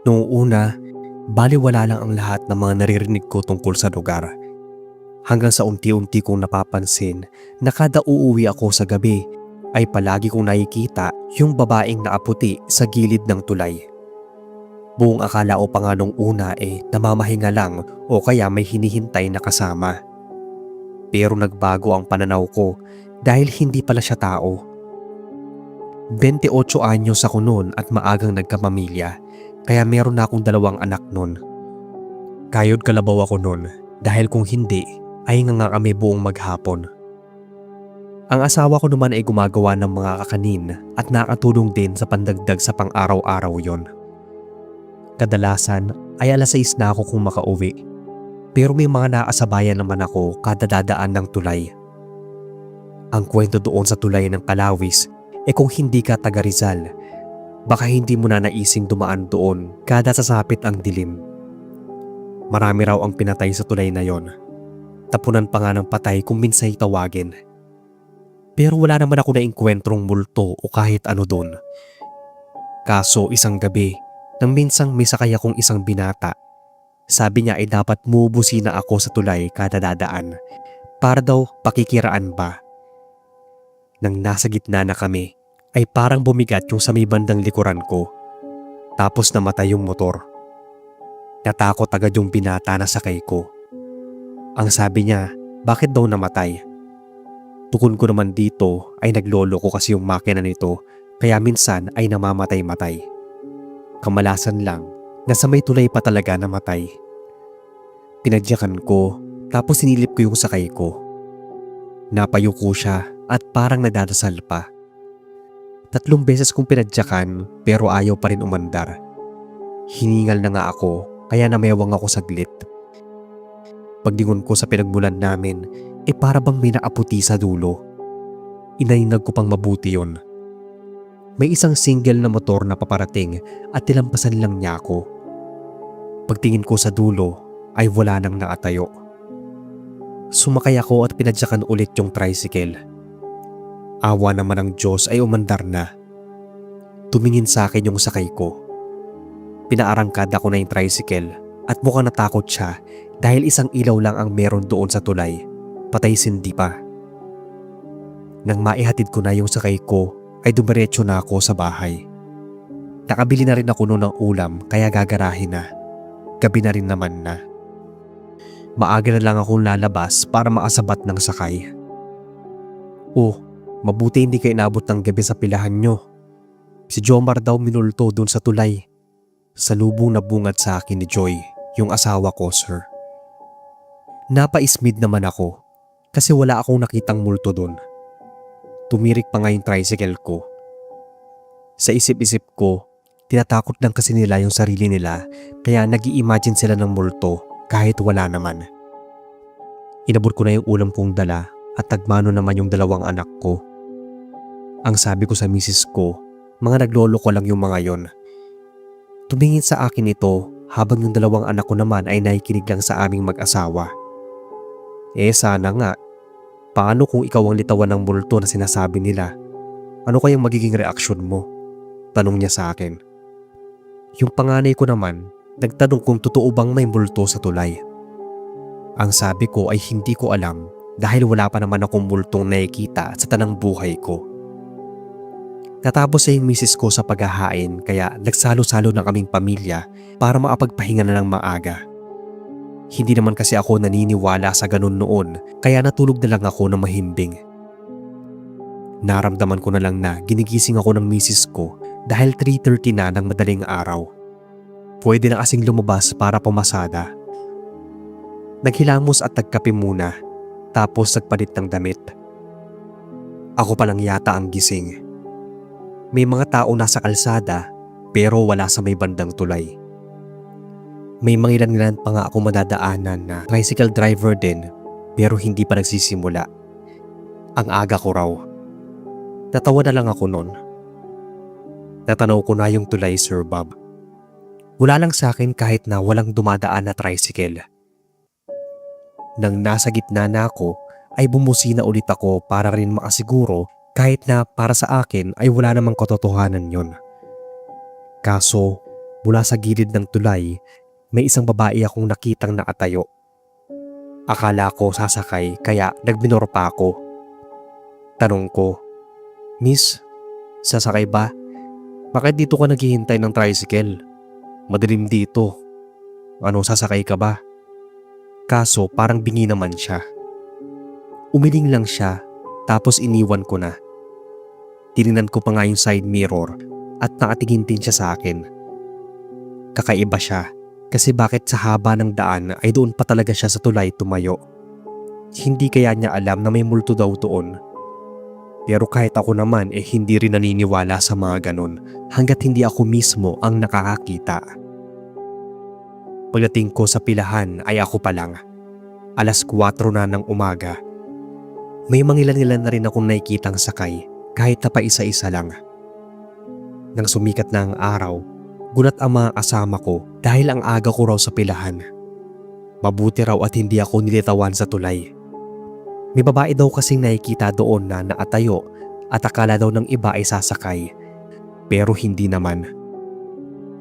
Noong una, baliwala lang ang lahat ng mga naririnig ko tungkol sa lugar. Hanggang sa unti-unti kong napapansin na kada uuwi ako sa gabi ay palagi kong nakikita yung babaeng nakaputi sa gilid ng tulay. Buong akala ko pa nga nung una namamahinga lang o kaya may hinihintay na kasama. Pero nagbago ang pananaw ko dahil hindi pala siya tao. 28 anyos ako noon at maagang nagkapamilya, kaya meron na akong 2 anak noon. Kayod kalabaw ako noon dahil kung hindi ay nga kami buong maghapon. Ang asawa ko naman ay gumagawa ng mga kakanin at nakatulong din sa pandagdag sa pang-araw-araw yon. Kadalasan ay alas 6 na ako kung makauwi, pero may mga naasabayan naman ako kada dadaan ng tulay. Ang kwento doon sa tulay ng Kalawis kung hindi ka taga Rizal, baka hindi mo na naising dumaan doon kada sasapit ang dilim. Marami raw ang pinatay sa tulay na yon. Tapunan pa nga ng patay kung minsay tawagin. Pero wala naman ako naengkwentrong multo o kahit ano doon. Kaso isang gabi, nang minsang may sakay akong isang binata, sabi niya ay dapat mubusina ako sa tulay kada dadaan para daw pakikiraan ba. Nang nasa gitna na kami, ay parang bumigat yung sa may bandang likuran ko. Tapos namatay yung motor. Natakot agad yung binata na sakay ko. Ang sabi niya, bakit daw namatay? Tukon ko naman dito ay naglolo ko kasi yung makina nito kaya minsan ay namamatay-matay. Kamalasan lang na sa may tulay pa talaga namatay. Pinadyakan ko tapos sinilip ko yung sakay ko. Napayuko siya at parang nadadasal pa. 3 beses kong pinadyakan pero ayaw pa rin umandar. Hiningal na nga ako kaya namewang ako saglit. Paglingon ko sa pinagmulan namin, para bang may naaputi sa dulo. Inainag ko pang mabuti yon. May isang single na motor na paparating at tilampasan lang niya ako. Pagtingin ko sa dulo ay wala nang nakatayo. Sumakay ako at pinadyakan ulit yung tricycle. Awa naman ng Diyos ay umandar na. Tumingin sa akin yung sakay ko. Pinaarangkada ko na yung tricycle at mukhang natakot siya dahil isang ilaw lang ang meron doon sa tulay. Patay sindi pa. Nang maihatid ko na yung sakay ko ay dumiretso na ako sa bahay. Nakabili na rin ako noon ng ulam kaya gagarahin na. Gabi na rin naman na. Maaga na lang akong lalabas para makasabat ng sakay. Oh, mabuti hindi kayo inabot ng gabi sa pilahan nyo. Si Jomar daw minulto doon sa tulay. Salubong na bungad sa akin ni Joy, yung asawa ko, sir. Napaismid naman ako kasi wala akong nakitang multo doon. Tumirik pa nga yung tricycle ko. Sa isip-isip ko, tinatakot lang kasi nila yung sarili nila kaya nag-i-imagine sila ng multo kahit wala naman. Inabot ko na yung ulam kong dala at tagmano naman yung 2 anak ko. Ang sabi ko sa misis ko, mga naglolo ko lang yung mga yon. Tumingin sa akin ito habang yung 2 anak ko naman ay nakikinig lang sa aming mag-asawa. Sana nga. Paano kung ikaw ang litawan ng multo na sinasabi nila? Ano kayang magiging reaksyon mo? Tanong niya sa akin. Yung panganay ko naman, nagtanong kung totoo bang may multo sa tulay. Ang sabi ko ay hindi ko alam dahil wala pa naman akong multong nakikita sa tanang buhay ko. Natapos sa yung misis ko sa paghahain kaya nagsalo-salo na kaming pamilya para makapagpahinga na ng maaga. Hindi naman kasi ako naniniwala sa ganun noon kaya natulog na lang ako ng mahimbing. Naramdaman ko na lang na ginigising ako ng misis ko dahil 3:30 na ng madaling araw. Pwede na kasing lumabas para pumasada. Naghilamos at nagkape muna tapos nagpalit ng damit. Ako pa lang yata ang gising. May mga tao nasa kalsada pero wala sa may bandang tulay. May mga ilan pa nga ako madadaanan na tricycle driver din pero hindi pa nagsisimula. Ang aga ko raw. Natawa na lang ako noon. Natanaw ko na yung tulay, Sir Bob. Wala lang sa akin kahit na walang dumadaan na tricycle. Nang nasa gitna na ako ay bumusina ulit ako para rin makasiguro kahit na para sa akin ay wala namang katotohanan yon. Kaso Mula sa gilid ng tulay, may isang babae akong nakitang nakatayo. Akala ko sasakay kaya nagminor pa ako. Tanong ko, "Miss, sasakay ba? Bakit dito ka naghihintay ng tricycle? Madilim dito. Ano, sasakay ka ba?" Kaso parang bingi naman siya. Umiling lang siya tapos iniwan ko na. Tinignan ko pa nga yung side mirror at nakatingin din siya sa akin. Kakaiba siya kasi bakit sa haba ng daan ay doon pa talaga siya sa tulay tumayo. Hindi kaya niya alam na may multo daw doon. Pero kahit ako naman hindi rin naniniwala sa mga ganun hanggat hindi ako mismo ang nakakakita. Pagdating ko sa pilahan ay ako pa lang. 4:00 na ng umaga. May mangilan-ilan na rin akong nakikitang sakay kahit na pa isa-isa lang. Nang sumikat na ang araw, gulat ang mga kasama ko dahil ang aga ko raw sa pilahan. Mabuti raw at hindi ako nilitawan sa tulay. May babae daw kasing nakikita doon na nakatayo at akala daw ng iba ay sasakay. Pero hindi naman.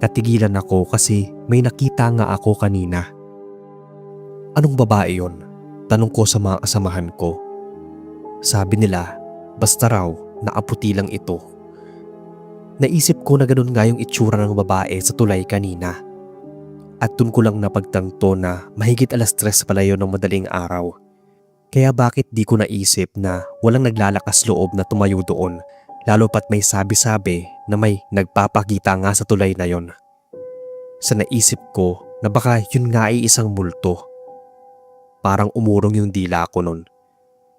Natigilan ako kasi may nakita nga ako kanina. Anong babae yon? Tanong ko sa mga kasamahan ko. Sabi nila, basta raw nakaputi lang ito. Naisip ko na ganun nga yung itsura ng babae sa tulay kanina. At dun ko lang napagtanto na mahigit 3:00 pala yun ng madaling araw. Kaya bakit di ko naisip na walang naglalakas loob na tumayo doon, lalo pat may sabi-sabi na may nagpapakita nga sa tulay na yon. Sa naisip ko na baka yun nga ay isang multo. Parang umurong yung dila ko nun.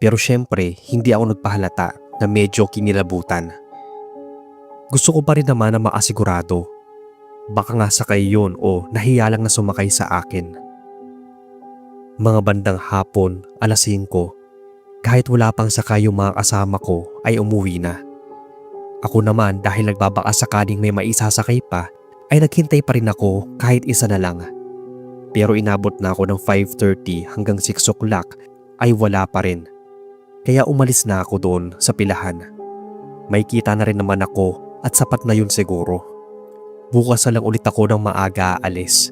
Pero syempre hindi ako nagpahalata na medyo kinilabutan. Gusto ko pa rin naman na makasigurado. Baka nga sakay yun o nahiya lang na sumakay sa akin. Mga bandang hapon, 5:00, kahit wala pang sakay yung mga kasama ko ay umuwi na. Ako naman dahil nagbabaka sakaling may maisasakay pa ay naghintay pa rin ako kahit isa na lang. Pero inabot na ako ng 5:30 hanggang 6:00 ay wala pa rin. Kaya umalis na ako doon sa pilahan. May kita na rin naman ako at sapat na yun siguro. Bukas na lang ulit ako ng maaga aalis.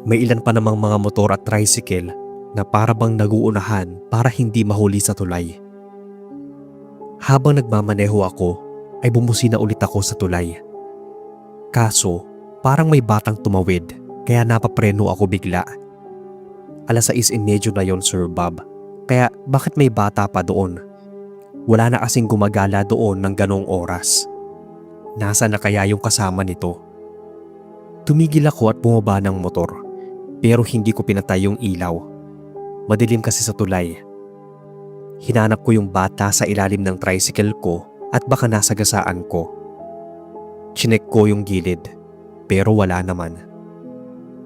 May ilan pa namang mga motor at tricycle na para bang naguunahan para hindi mahuli sa tulay. Habang nagmamaneho ako ay bumusina ulit ako sa tulay. Kaso parang may batang tumawid kaya napapreno ako bigla. 6:30 na yon, Sir Bob. Kaya bakit may bata pa doon? Wala na kasing gumagala doon ng ganong oras. Nasaan na kaya yung kasama nito? Tumigil ako at bumaba ng motor. Pero hindi ko pinatay yung ilaw. Madilim kasi sa tulay. Hinanap ko yung bata sa ilalim ng tricycle ko at baka nasa gasaan ko. Chinek ko yung gilid pero wala naman.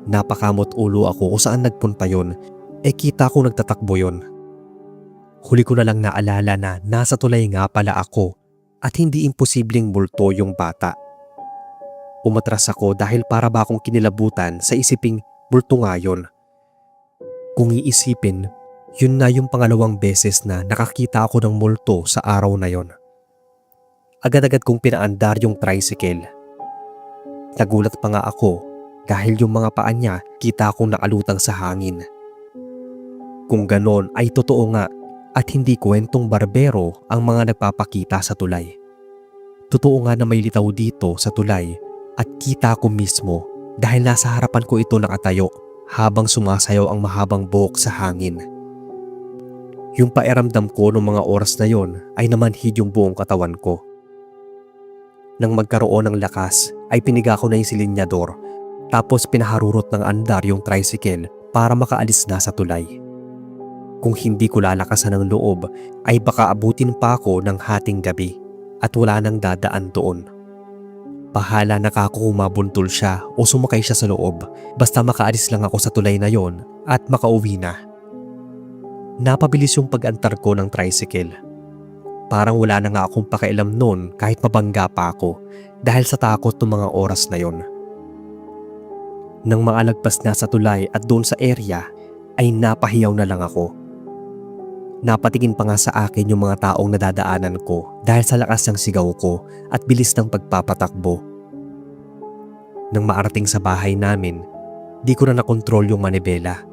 Napakamot ulo ako kung saan nagpunta yun, kita ko nagtatakbo yun. Huli ko na lang naalala na nasa tulay nga pala ako at hindi imposibleng multo yung bata. Umatras ako dahil para ba akong kinilabutan sa isiping multo nga yun. Kung iisipin, yun na yung pangalawang beses na nakakita ako ng multo sa araw na yon. Agad-agad kong pinaandar yung tricycle. Nagulat pa nga ako dahil yung mga paa niya kita akong nakalutang sa hangin. Kung ganon ay totoo nga at hindi kwentong barbero ang mga nagpapakita sa tulay. Totoo nga na may litaw dito sa tulay at kita ko mismo dahil nasa harapan ko ito nakatayo habang sumasayaw ang mahabang buhok sa hangin. Yung pakiramdam ko noong mga oras na yon ay namanhid yung buong katawan ko. Nang magkaroon ng lakas ay piniga ko na yung silinyador tapos pinaharurot ng andar yung tricycle para makaalis na sa tulay. Kung hindi ko lalakasan ng loob ay baka abutin pa ako ng hating gabi at wala nang dadaan doon. Bahala na kako kung mabuntol siya o sumakay siya sa loob basta makaalis lang ako sa tulay na yon at makauwi na. Napabilis yung pag-antar ko ng tricycle. Parang wala na nga akong pakialam noon kahit mabangga pa ako dahil sa takot ng mga oras na yon. Nang maalagpas na sa tulay at doon sa area ay napahiyaw na lang ako. Napatingin pa nga sa akin yung mga taong nadadaanan ko dahil sa lakas ng sigaw ko at bilis ng pagpapatakbo. Nang maarating sa bahay namin, di ko na nakontrol yung manibela.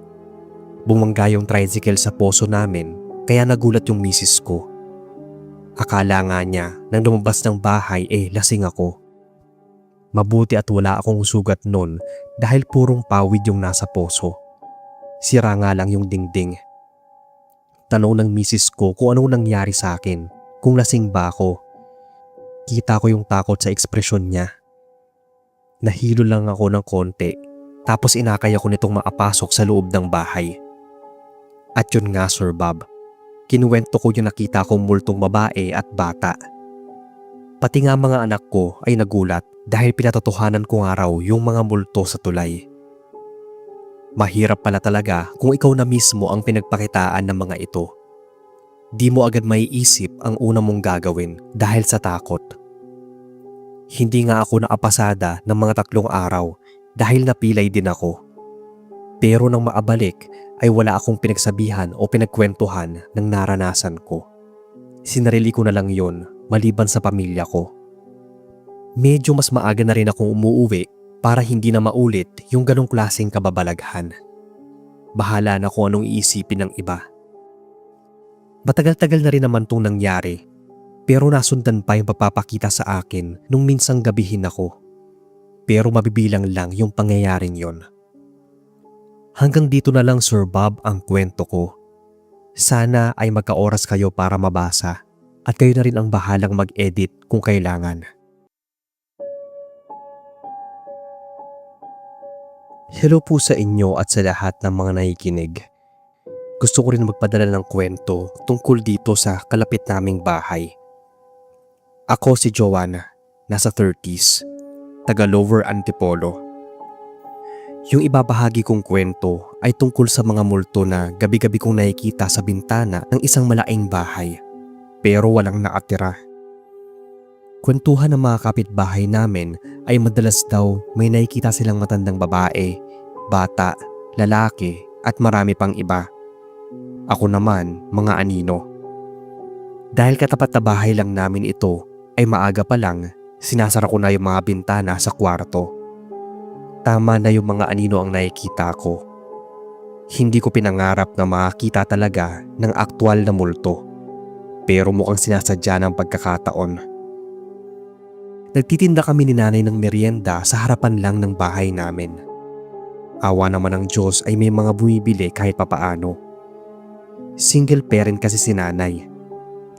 Bumangga yung tricycle sa poso namin kaya nagulat yung misis ko. Akala nga niya nang lumabas ng bahay lasing ako. Mabuti at wala akong sugat nun dahil purong pawid yung nasa poso. Sira nga lang yung dingding. Tanong ng misis ko kung anong nangyari sa akin, kung lasing ba ako. Kita ko yung takot sa ekspresyon niya. Nahilo lang ako ng konti tapos inakay ako nitong makapasok sa loob ng bahay. At yun nga Sir Bob, kinuwento ko yung nakita kong multong babae at bata. Pati nga mga anak ko ay nagulat dahil pinatotohanan ko nga raw yung mga multo sa tulay. Mahirap pala talaga kung ikaw na mismo ang pinagpakitaan ng mga ito. Di mo agad maiisip ang una mong gagawin dahil sa takot. Hindi nga ako nakapasada ng mga 3 araw dahil napilay din ako. Pero nang maabalik ay wala akong pinagsabihan o pinagkwentuhan ng naranasan ko. Sinarili ko na lang yon maliban sa pamilya ko. Medyo mas maaga na rin akong umuuwi para hindi na maulit yung ganong klaseng kababalaghan. Bahala na kung anong iisipin ng iba. Matagal-tagal na rin naman itong nangyari pero nasundan pa yung papapakita sa akin nung minsang gabihin ako. Pero mabibilang lang yung pangyayaring yon. Hanggang dito na lang Sir Bob ang kwento ko. Sana ay magka-oras kayo para mabasa at kayo na rin ang bahalang mag-edit kung kailangan. Hello po sa inyo at sa lahat ng mga nakikinig. Gusto ko rin magpadala ng kwento tungkol dito sa kalapit naming bahay. Ako si Joanna, nasa 30s, taga Lower Antipolo. Yung ibabahagi kong kwento ay tungkol sa mga multo na gabi-gabi kong nakikita sa bintana ng isang malaking bahay, pero walang nakatira. Kwentuhan ng mga kapitbahay namin ay madalas daw may nakikita silang matandang babae, bata, lalaki at marami pang iba. Ako naman, mga anino. Dahil katapat na bahay lang namin ito, ay maaga pa lang, sinasara ko na yung mga bintana sa kwarto. Tama na yung mga anino ang nakikita ko. Hindi ko pinangarap na makakita talaga ng aktwal na multo. Pero mukhang sinasadya ng pagkakataon. Nagtitinda kami ni nanay ng merienda sa harapan lang ng bahay namin. Awa naman ng Diyos ay may mga bumibili kahit papaano. Single parent kasi si nanay.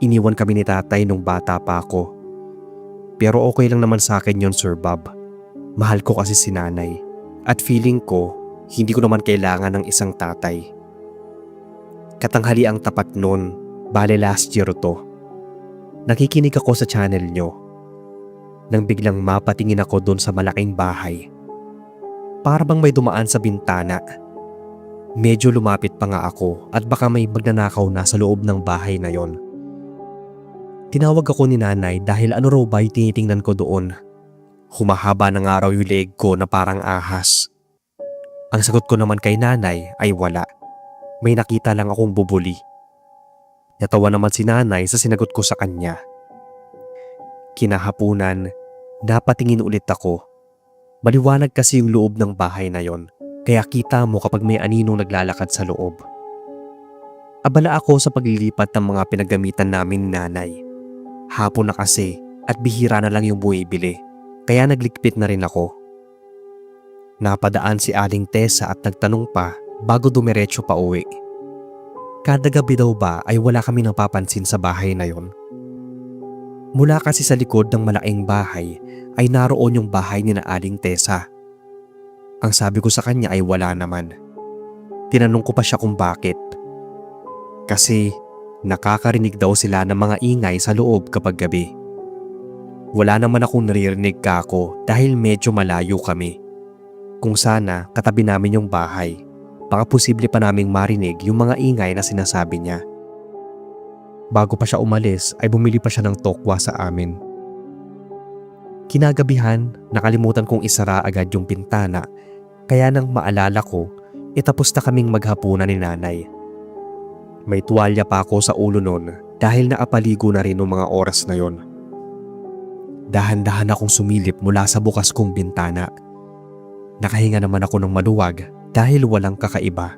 Iniwan kami ni tatay nung bata pa ako. Pero okay lang naman sa akin yon Sir Bob. Mahal ko kasi si nanay. At feeling ko, hindi ko naman kailangan ng isang tatay. Katanghali ang tapat nun, bale last year to. Nakikinig ako sa channel nyo. Nang biglang mapatingin ako doon sa malaking bahay. Para bang may dumaan sa bintana. Medyo lumapit pa nga ako at baka may magnanakaw na sa loob ng bahay na yon. Tinawag ako ni nanay dahil ano raw ba yung tinitingnan ko doon. Humahaba na nga raw yung leg ko na parang ahas. Ang sagot ko naman kay nanay ay wala. May nakita lang akong bubuli. Natawa naman si nanay sa sinagot ko sa kanya. Kinahapunan, napatingin ulit ako. Maliwanag kasi yung loob ng bahay na yon, kaya kita mo kapag may aninong naglalakad sa loob. Abala ako sa paglilipat ng mga pinagamitan namin ni nanay. Hapon na kasi at bihira na lang yung bumibili, kaya naglikpit na rin ako. Napadaan si Aling Tessa at nagtanong pa bago dumiretso pa uwi. Kada gabi daw ba ay wala kami napapansin sa bahay na yon. Mula kasi sa likod ng malaking bahay ay naroon yung bahay ni na Aling Tessa. Ang sabi ko sa kanya ay wala naman. Tinanong ko pa siya kung bakit. Kasi nakakarinig daw sila ng mga ingay sa loob kapag gabi. Wala naman akong naririnig kako dahil medyo malayo kami. Kung sana katabi namin yung bahay, baka posible pa naming marinig yung mga ingay na sinasabi niya. Bago pa siya umalis ay bumili pa siya ng tokwa sa amin. Kinagabihan, nakalimutan kong isara agad yung bintana, kaya nang maalala ko, tapos na kaming maghapunan ni nanay. May tuwalya pa ako sa ulo nun dahil naapaligo na rin noong mga oras na yon. Dahan-dahan akong sumilip mula sa bukas kong bintana Nakahinga naman ako ng maluwag dahil walang kakaiba.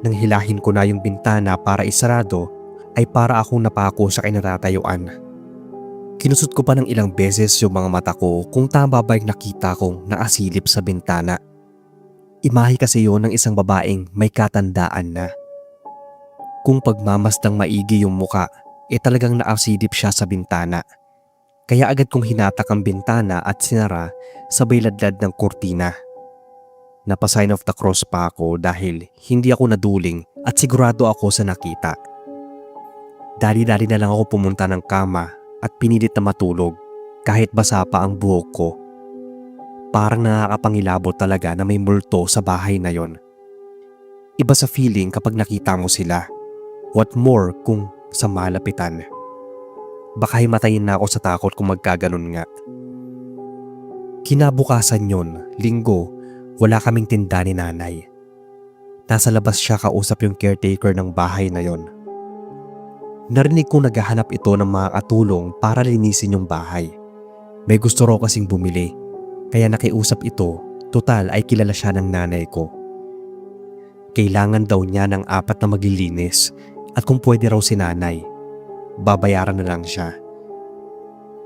Nang hilahin ko na yung bintana para isarado ay para akong napako sa kinatatayuan. Kinusot ko pa ng ilang beses yung mga mata ko kung tama ba yung nakita kong nakasilip sa bintana. Imahe kasi yun ng isang babaeng may katandaan na. Kung pagmamasdang maigi yung muka, talagang nakasilip siya sa bintana. Kaya agad kong hinatak ang bintana at sinara sabay ladlad ng kurtina. Napa-sign of the cross pa ako dahil hindi ako naduling at sigurado ako sa nakita. Dali-dali na lang ako pumunta ng kama at pinilit na matulog kahit basa pa ang buhok ko. Parang nakakapangilabot talaga na may multo sa bahay na yon. Iba sa feeling kapag nakita mo sila. What more kung sa malapitan. Baka himatayin na ako sa takot kung magkaganon nga. Kinabukasan yon, linggo, wala kaming tinda ni nanay. Nasa labas siya kausap yung caretaker ng bahay na yon. Narinig kong naghahanap ito ng mga katulong para linisin yung bahay. May gusto raw kasing bumili, kaya nakiusap ito, total ay kilala siya ng nanay ko. Kailangan daw niya ng 4 na maglilinis at kung pwede raw si nanay, babayaran na lang siya.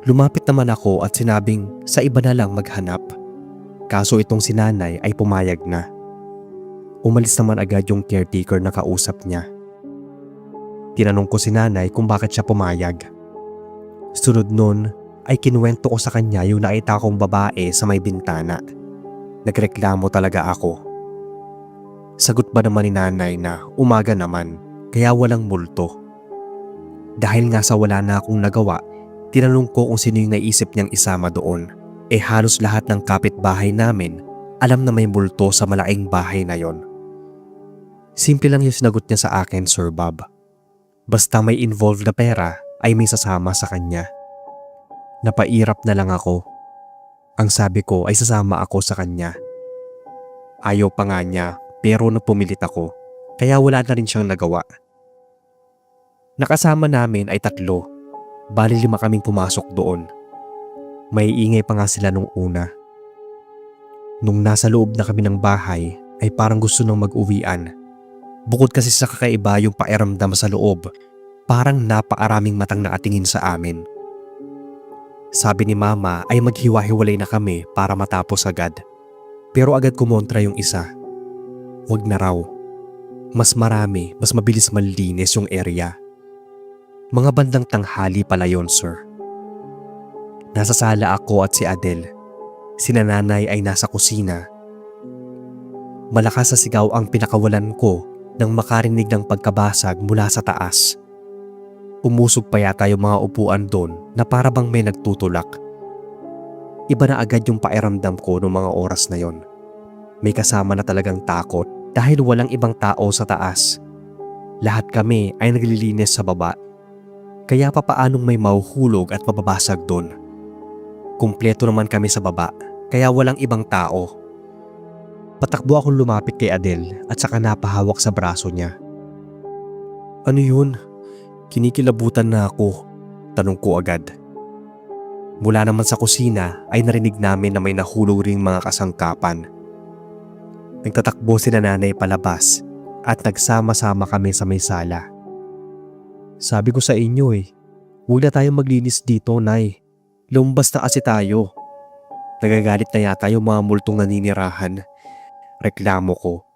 Lumapit naman ako at sinabing sa iba na lang maghanap. Kaso itong si nanay ay pumayag na. Umalis naman agad yung caretaker na kausap niya. Tinanong ko si nanay kung bakit siya pumayag. Sunod nun ay kinuwento ko sa kanya yung nakita kong babae sa may bintana. Nagreklamo talaga ako. Sagot ba naman ni nanay na umaga naman kaya walang multo. Dahil nga sa wala na akong nagawa, tinanong ko kung sino yung naisip niyang isama doon. Halos lahat ng kapitbahay namin alam na may multo sa malaking bahay na yon. Simple lang yung sinagot niya sa akin, Sir Bob. Basta may involved na pera ay may sasama sa kanya. Napairap na lang ako. Ang sabi ko ay sasama ako sa kanya. Ayaw pa nga niya pero napumilit ako kaya wala na rin siyang nagawa. Nakasama namin ay 3. Bali 5 kaming pumasok doon. May ingay pa nga sila nung una. Nung nasa loob na kami ng bahay ay parang gusto nang mag-uwian. Bukod kasi sa kakaiba yung pakiramdam sa loob, parang napaaraming matang nakatingin sa amin. Sabi ni mama ay maghiwa-hiwalay na kami para matapos agad. Pero agad kumontra yung isa. Wag na raw. Mas marami, mas mabilis malinis yung area. Mga bandang tanghali pala yon, sir. Nasa sala ako at si Adele. Si nanay ay nasa kusina. Malakas sa sigaw ang pinakawalan ko nang makarinig ng pagkabasag mula sa taas. Umusog pa yata yung mga upuan doon na para bang may nagtutulak. Iba na agad yung pakiramdam ko noong mga oras na yon. May kasama na talagang takot dahil walang ibang tao sa taas. Lahat kami ay naglilinis sa baba. Kaya papaanong may mahuhulog at mababasag doon. Kumpleto naman kami sa baba kaya walang ibang tao. Patakbo akong lumapit kay Adele at saka napahawak sa braso niya. Ano yun? Kinikilabutan na ako, tanong ko agad. Mula naman sa kusina ay narinig namin na may nahulog ring mga kasangkapan. Nagtatakbo si nanay palabas at nagsama-sama kami sa may sala. Sabi ko sa inyo huwag na tayong maglinis dito, Nay. Lumbas na kasi tayo. Nagagalit na yata yung mga multong naninirahan. Reklamo ko.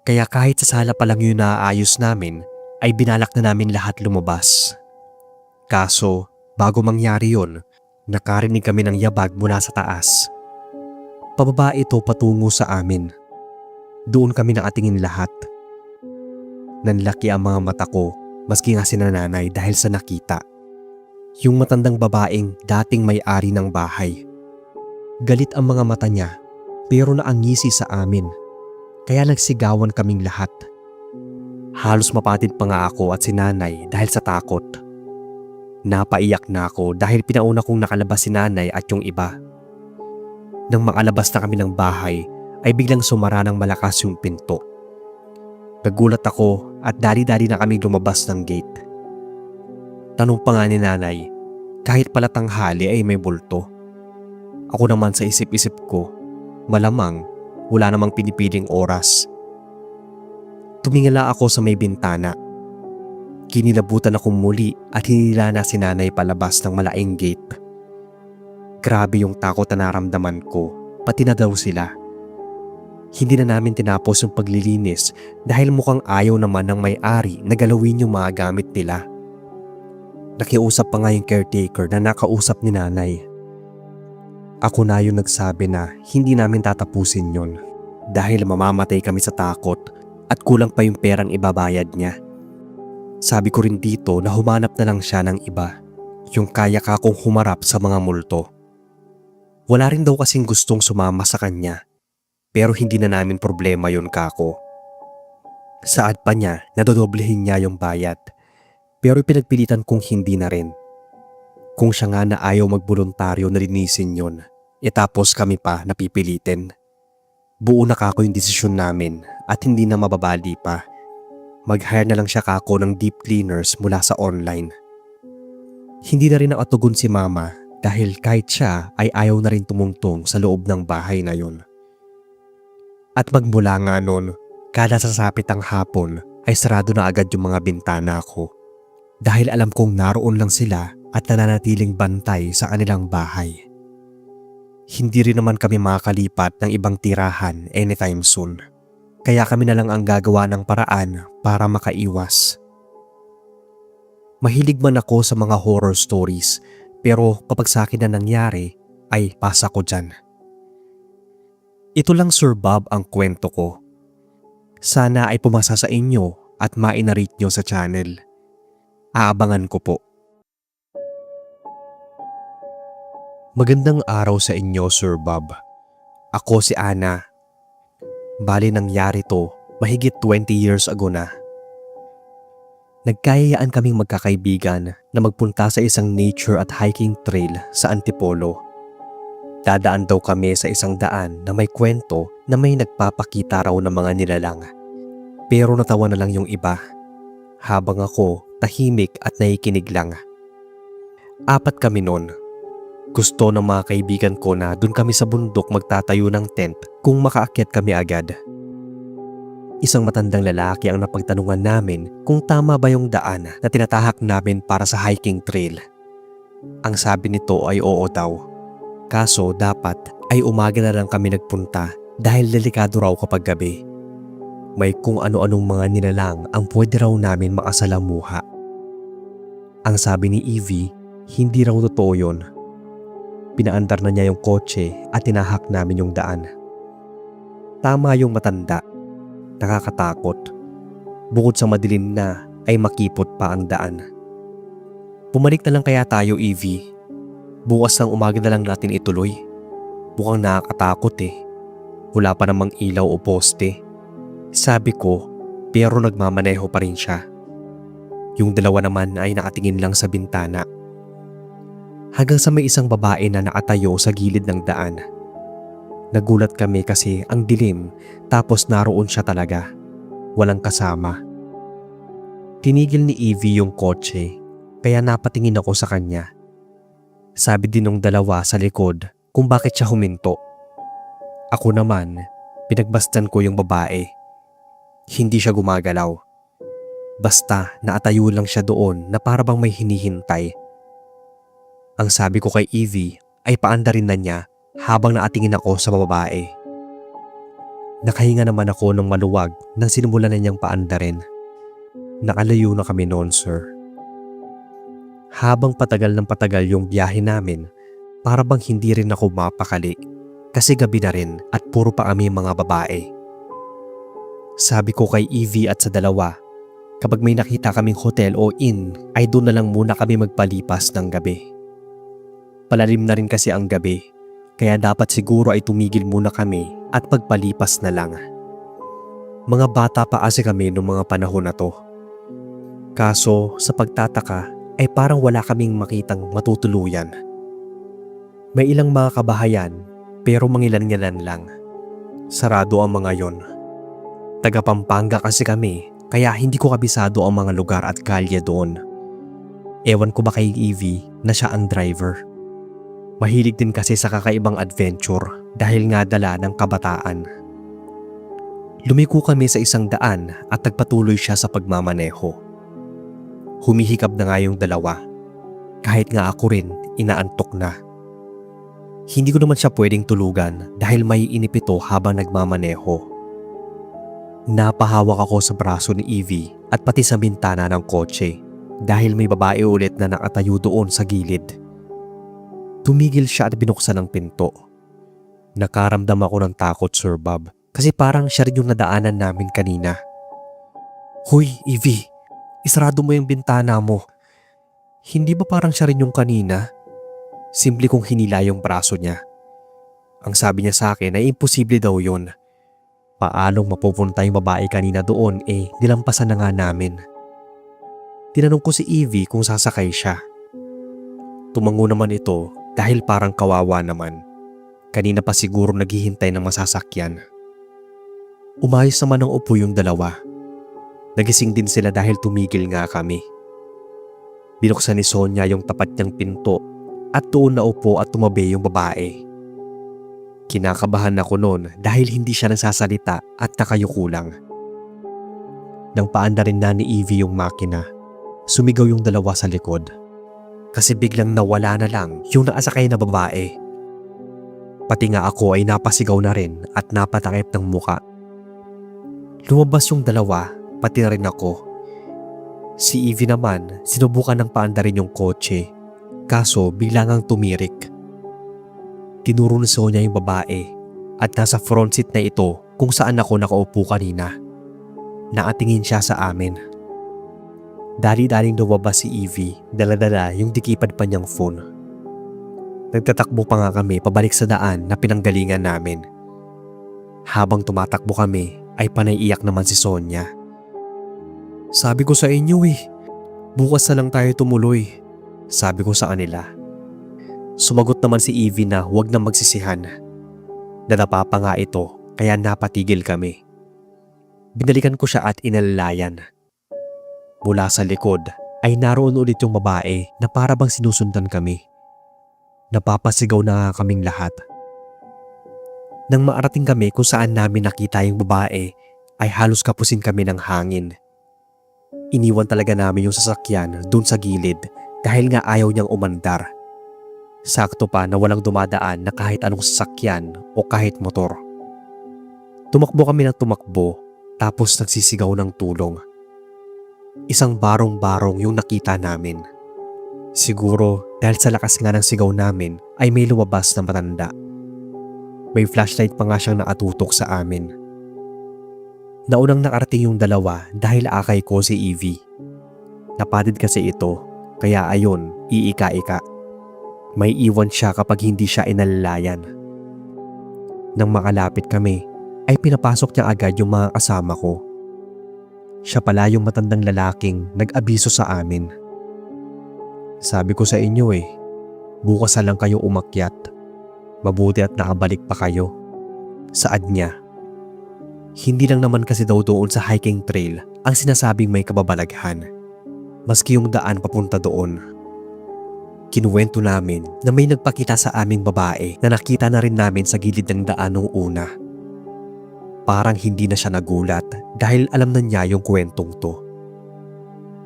Kaya kahit sa sala pa lang yung naaayos namin, ay binalak na namin lahat lumabas. Kaso, bago mangyari yon, nakarinig kami ng yabag mula sa taas. Pababa ito patungo sa amin. Doon kami nakatingin lahat. Nanlaki ang mga mata ko, maski nga si nanay dahil sa nakita. Yung matandang babaeng dating may-ari ng bahay. Galit ang mga mata niya pero naangisi sa amin. Kaya nagsigawan kaming lahat. Halos mapatid pa nga ako at si nanay dahil sa takot. Napaiyak na ako dahil pinauna kong nakalabas si nanay at yung iba. Nang makalabas na kami ng bahay ay biglang sumara ng malakas yung pinto. Nagulat ako at dali-dali na kami lumabas ng gate. Tanong pa nga ni nanay, kahit pala tanghali ay may bulto. Ako naman sa isip-isip ko, Malamang wala namang pinipiling oras. Tumingala ako sa may bintana. Kinilabutan akong muli at hinila na si nanay palabas ng malaking gate. Grabe yung takot na naramdaman ko, pati na daw sila. Hindi na namin tinapos yung paglilinis dahil mukhang ayaw naman ng may-ari na galawin yung mga gamit nila. Nakiusap pa nga yung caretaker na nakausap ni nanay. Ako na yung nagsabi na hindi namin tatapusin yon dahil mamamatay kami sa takot at kulang pa yung perang ibabayad niya. Sabi ko rin dito na humanap na lang siya ng iba, yung kaya kakong humarap sa mga multo. Wala rin daw kasing gustong sumama sa kanya, pero hindi na namin problema yun, kako. Saad pa niya na dodoblehin niya yung bayad, pero pinagpilitan kong hindi na rin. Kung siya nga na ayaw magboluntaryo na linisin yun, tapos kami pa napipilitin. Buo na kako yung desisyon namin at hindi na mababali pa. Mag-hire na lang siya kako ng deep cleaners mula sa online. Hindi na rin nakatugon si mama dahil kahit siya ay ayaw na rin tumungtong sa loob ng bahay na yun. At magmula nga nun, kada sasapit ang hapon ay sarado na agad yung mga bintana ko. Dahil alam kong naroon lang sila at nananatiling bantay sa kanilang bahay. Hindi rin naman kami makakalipat ng ibang tirahan anytime soon. Kaya kami na lang ang gagawa ng paraan para makaiwas. Mahilig man ako sa mga horror stories, pero kapag sa akin na nangyari ay pasa ko dyan. Ito lang Sir Bob ang kwento ko. Sana ay pumasa sa inyo at ma-narrate nyo sa channel. Aabangan ko po. Magandang araw sa inyo, Sir Bob. Ako si Ana. Bali nangyari to mahigit 20 years ago na. Nagkayayaan kaming magkakaibigan na magpunta sa isang nature at hiking trail sa Antipolo. Dadaan daw kami sa isang daan na may kwento na may nagpapakita raw ng mga nilalang. Pero natawa na lang yung iba, habang ako tahimik at nakikinig lang. 4 kami noon. Gusto ng mga kaibigan ko na dun kami sa bundok magtatayo ng tent kung makaakyat kami agad. Isang matandang lalaki ang napagtanungan namin kung tama ba yung daan na tinatahak namin para sa hiking trail. Ang sabi nito ay oo daw. Kaso dapat ay umaga na lang kami nagpunta dahil delikado raw kapag gabi. May kung ano-anong mga nilalang ang pwede raw namin makasalamuha. Ang sabi ni Evie, hindi raw totoo yun. Pinaandar na niya yung kotse at tinahak namin yung daan. Tama yung matanda. Nakakatakot. Bukod sa madilim na ay makipot pa ang daan. Bumalik na lang kaya tayo, Evie. Bukas ng umaga na lang natin ituloy. Mukhang nakakatakot eh. Wala pa namang ilaw o poste. Sabi ko, pero nagmamaneho pa rin siya. Yung dalawa naman ay nakatingin lang sa bintana. Hanggang sa may isang babae na nakatayo sa gilid ng daan. Nagulat kami kasi ang dilim tapos naroon siya talaga. Walang kasama. Tinigil ni Evie yung kotse kaya napatingin ako sa kanya. Sabi din ng dalawa sa likod kung bakit siya huminto. Ako naman, pinagbastan ko yung babae. Hindi siya gumagalaw. Basta naatayo lang siya doon na para bang may hinihintay. Ang sabi ko kay Evie ay paandarin na niya habang naatingin ako sa babae. Nakahinga naman ako ng maluwag nang sinimulan na niyang paandarin. Nakalayo na kami noon, sir. Habang patagal ng patagal yung biyahe namin, para bang hindi rin ako mapakali kasi gabi na rin at puro pa kami mga babae. Sabi ko kay Evie at sa dalawa, kapag may nakita kaming hotel o inn ay doon na lang muna kami magpalipas ng gabi. Palalim na rin kasi ang gabi, kaya dapat siguro ay tumigil muna kami at pagpalipas na lang. Mga bata pa kasi kami noong mga panahon na to. Kaso sa pagtataka ay parang wala kaming makitang matutuluyan. May ilang mga kabahayan pero mangilan-ngilan lang. Sarado ang mga yon. Taga Pampanga kasi kami kaya hindi ko kabisado ang mga lugar at kalye doon. Ewan ko ba kay Evie na siya ang driver. Mahilig din kasi sa kakaibang adventure dahil nga dala ng kabataan. Lumiko kami sa isang daan at nagpatuloy siya sa pagmamaneho. Humihikab na nga yung dalawa. Kahit nga ako rin, inaantok na. Hindi ko naman siya pwedeng tulugan dahil may inip ito habang nagmamaneho. Napahawak ako sa braso ni Evie at pati sa bintana ng kotse dahil may babae ulit na nakatayo doon sa gilid. Tumigil siya at binuksan ang pinto. Nakaramdam ako ng takot, Sir Bob, kasi parang siya rin yung nadaanan namin kanina. Hoy, Evie, isarado mo yung bintana mo. Hindi ba parang siya rin yung kanina? Simple kong hinila yung braso niya. Ang sabi niya sa akin ay imposible daw yun. Paanong mapupunta yung babae kanina doon nilampasan na nga namin. Tinanong ko si Evie kung sasakay siya. Tumango naman ito dahil parang kawawa naman. Kanina pa siguro naghihintay ng masasakyan. Umayos naman ng upo yung dalawa. Nagising din sila dahil tumigil nga kami. Binuksan ni Sonia yung tapat niyang pinto at doon naupo at tumabi yung babae. Kinakabahan ako noon dahil hindi siya nagsasalita at nakayuko lang. Nang paanda rin na ni Evie yung makina, sumigaw yung dalawa sa likod. Kasi biglang nawala na lang yung nakasakay na babae. Pati nga ako ay napasigaw na rin at napatakip ng muka. Lumabas yung dalawa, pati rin ako. Si Evie naman, sinubukan ng paanda rin yung kotse, kaso biglang ang tumirik. Tinuro ni Sonia yung babae at nasa front seat na ito kung saan ako nakaupo kanina. Nakatingin siya sa amin. Dali-daling lumabas si Evie, dala-dala yung dikipad pa niyang phone. Nagtatakbo pa nga kami pabalik sa daan na pinanggalingan namin. Habang tumatakbo kami ay panay iyak naman si Sonia. Sabi ko sa inyo bukas na lang tayo tumuloy, sabi ko sa kanila. Sumagot naman si Evie na huwag na magsisihan. Nadapa pa nga ito kaya napatigil kami. Binalikan ko siya at inalalayan. Mula sa likod ay naroon ulit yung babae na para bang sinusundan kami. Napapasigaw na nga kaming lahat. Nang maarating kami kung saan namin nakita yung babae ay halos kapusin kami ng hangin. Iniwan talaga namin yung sasakyan dun sa gilid dahil nga ayaw niyang umandar. Sakto pa na walang dumadaan na kahit anong sasakyan o kahit motor. Tumakbo kami ng tumakbo tapos nagsisigaw ng tulong. Isang barong-barong yung nakita namin. Siguro dahil sa lakas nga ng sigaw namin ay may lumabas na matanda. May flashlight pa nga siyang nakatutok sa amin. Naunang nakarating yung dalawa dahil akay ko si Evie. Napadid kasi ito kaya ayon iika-ika. May iwan siya kapag hindi siya inalalayan. Nang makalapit kami ay pinapasok niya agad yung mga kasama ko. Siya pala yung matandang lalaking nag-abiso sa amin. Sabi ko sa inyo bukas na lang kayo umakyat. Mabuti at nakabalik pa kayo. Saad niya. Hindi lang naman kasi daw doon sa hiking trail ang sinasabing may kababalaghan. Maski yung daan papunta doon. Kinuwento namin na may nagpakita sa aming babae na nakita na rin namin sa gilid ng daan nung una. Parang hindi na siya nagulat dahil alam na niya yung kwentong to.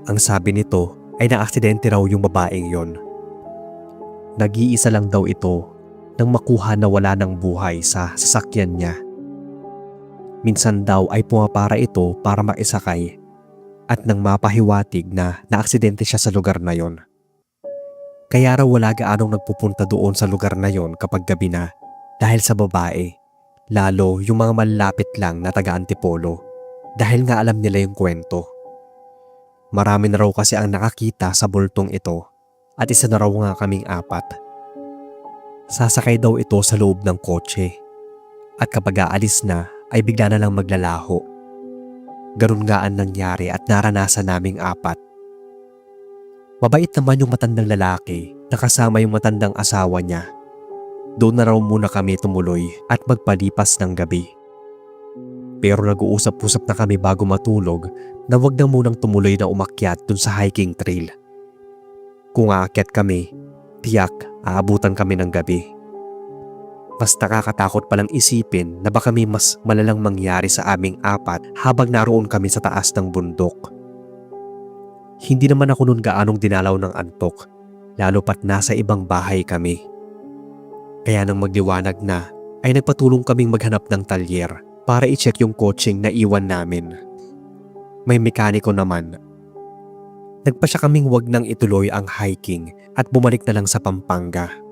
Ang sabi nito ay naaksidente raw yung babaeng yon. Nag-iisa lang daw ito nang makuha na wala ng buhay sa sasakyan niya. Minsan daw ay pumapara ito para makisakay at nang mapahiwatig na naaksidente siya sa lugar na yon. Kaya raw wala gaanong nagpupunta doon sa lugar na yon kapag gabi na dahil sa babae. Lalo yung mga malapit lang na taga-Antipolo dahil nga alam nila yung kwento. Marami na raw kasi ang nakakita sa bultong ito at isa na raw nga kaming 4. Sasakay daw ito sa loob ng kotse at kapag aalis na ay bigla na lang maglalaho. Ganun nga ang nangyari at naranasan naming 4. Mabait naman yung matandang lalaki na kasama yung matandang asawa niya. Doon na raw muna kami tumuloy at magpalipas ng gabi. Pero nag-uusap-usap na kami bago matulog na wag na munang tumuloy na umakyat dun sa hiking trail. Kung aakyat kami, tiyak aabutan kami ng gabi. Mas nakakatakot palang isipin na baka may mas malalang mangyari sa aming apat habang naroon kami sa taas ng bundok. Hindi naman ako noon gaanong dinalaw ng antok, lalo pat nasa ibang bahay kami. Kaya nang magliwanag na, ay nagpatulong kaming maghanap ng talyer para i-check yung coaching na iwan namin. May mekaniko naman. Nagpa siya kaming wag nang ituloy ang hiking at bumalik na lang sa Pampanga.